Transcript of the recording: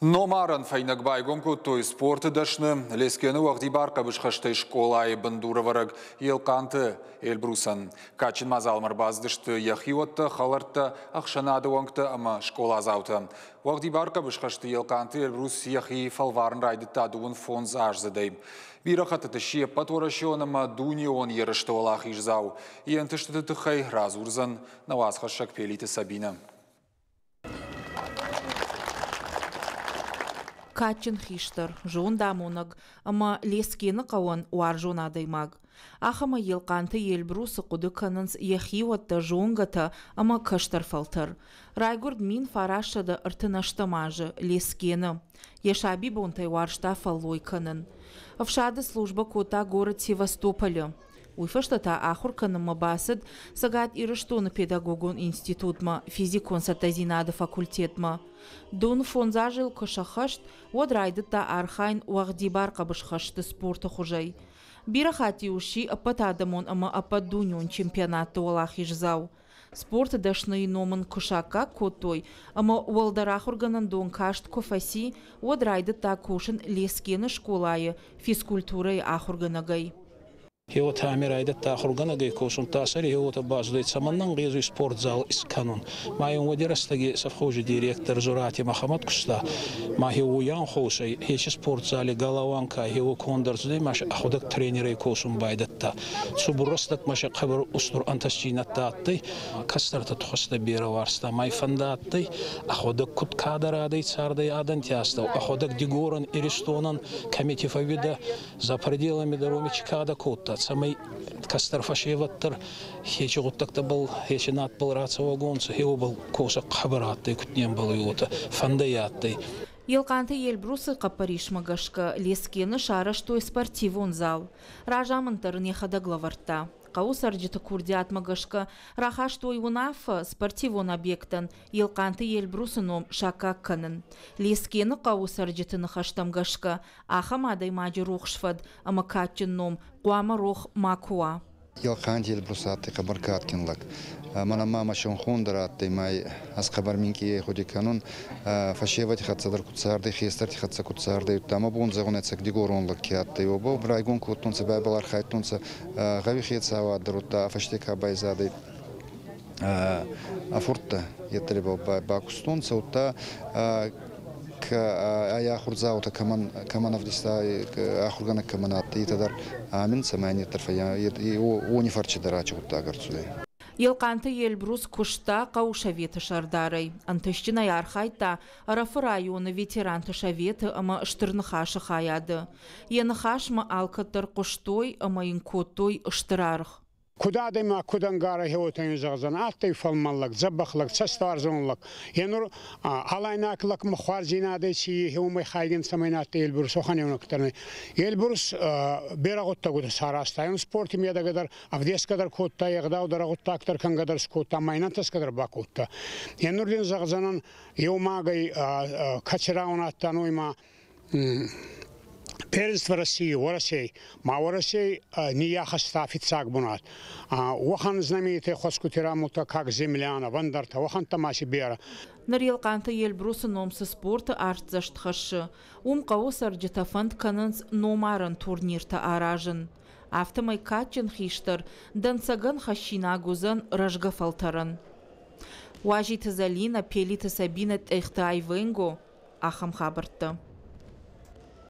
Номарын файнагбайгон көттой спорты дашны, лескені уақдибар қабышқаштай школай бандуравараг елқанты Эльбрусан. Качин мазалмар баздышты яхиотты, халарты, ақшанады оңты, ама школа зауты. Уақдибар қабышқаштай елқанты Эльбрус яхи фалварын райдытта дуын фонз ажзадей. Бирахатыты шеп патворашионама дунион ерышты олақ ижзау. Ентішті тұхай разурзан навазхашак пелиті Сабина. Качин хиштар, жон дамонаг, ама лескені қауан уар жон адаймаг. Ахама елқанты Эльбрусы құды канынс яхиуатты жонгата, ама каштар фалтар. Райгурд мин фарашады ыртынаштамажы, лескені. Ешаби бонтай уаршта фаллой канын. Авшады служба кота город Севастополя. Уйфаштата ахур каныма басыд, сагат ирыштоны педагогон институтма, физикон сатазинады факультетма. Дон фонзажил кышахашт, одрайдыта архайн уагдибар қабышхашты спорты хужай. Бирахати уши апатадамон ама ападунион чемпионаты олах ижзау. Спорт дашны номын кышака котой, ама уалдарахурганан дон кашт кофаси, одрайдыта кушын лескені школайы, физкультурай ахурганагай. Его тамир айдет тахургана гейкосун тасари его табаздует саманнан гейзу спортзал исканун. Майон водирастаги совхозы директор Зурати Махамад Куста. Ма его ян хосай хечи спортзале галаванка его кондерзуде маш аходак тренеры косун байдатта. Субурастак маш хабар устур антасчинаттатты кастарта тухаста бера варста. Май фандатты аходак куткадарадый цардай адантяста. Аходак дигоран иристонан комитифавида за пределами дромичкада котта. Самый кастарфашеваттар хечи гуттакта был хечи нат был рацава гонца его был коса хабаратты кутнем был юта фандаятты. Елқанты Эльбрусы қапаришмагашка лескені шараштой спортивон зал. Ражамынтарын ехада главарта. Қаусарджыты курдиат магашка рахаштой унаф спортивон объектан Елқанты Эльбрусы ном шака канын. Лескені қаусарджыты хаштамгашка ахамадай маджи рухшфад амакачын ном қуама рух макуа. Елқанты Эльбрусаты қабаркаткинлак. Мана мама шон хондаратты май аз хабар минки ходи канун фашевати хатсадар кутсарды хестарти хатса кутсарды тама бон загонецак дигоронлак кятты обо брайгон кутунца байбалар хайтунца гави хетсава дарута фаштека байзады афурта ятребо бакустунца ута ая хурзаута каманов диста ахургана каманатты тадар амин самани тарфая и они фарчи дарачу тагарцуде. Елқанты Эльбрус кушта қаушаветы шардарай. Антышчина ярхайта арафы районы ветеранты шаветы ама штырнахашы хаяды. Енахашма алкаттар куштой ама инкоттой штырарх. Куда дема кудангара хеотен загзан аттай фалмаллак забахлак цастарзонлак янур алайнаклак мхварзинады си хеумай хайген самайнат Эльбрус оханевнактарны Эльбрус бераготта гуда сарастайын спорт медагадар авдескадар котта ягда удараготтактар кангадар скотта майнатас кадар бакотта янурден загзанан еумагай качараунаттануйма Первенство России, России, ма России не яхаста офицаг бунат. Уахан знаменитый хоскутерамута как земляна, вандарта, уахан тамаси бера. Нар Елқанты Эльбрусы номсы спорты артзаштхашы. Қауысар житафанд канынс номарын турнирта аражын. Автомай качын хиштар, дансаган хашинагузан ражгафалтарын. Уажиты Залина, пелиты Сабина тэхты айвенго, ахам хабарты.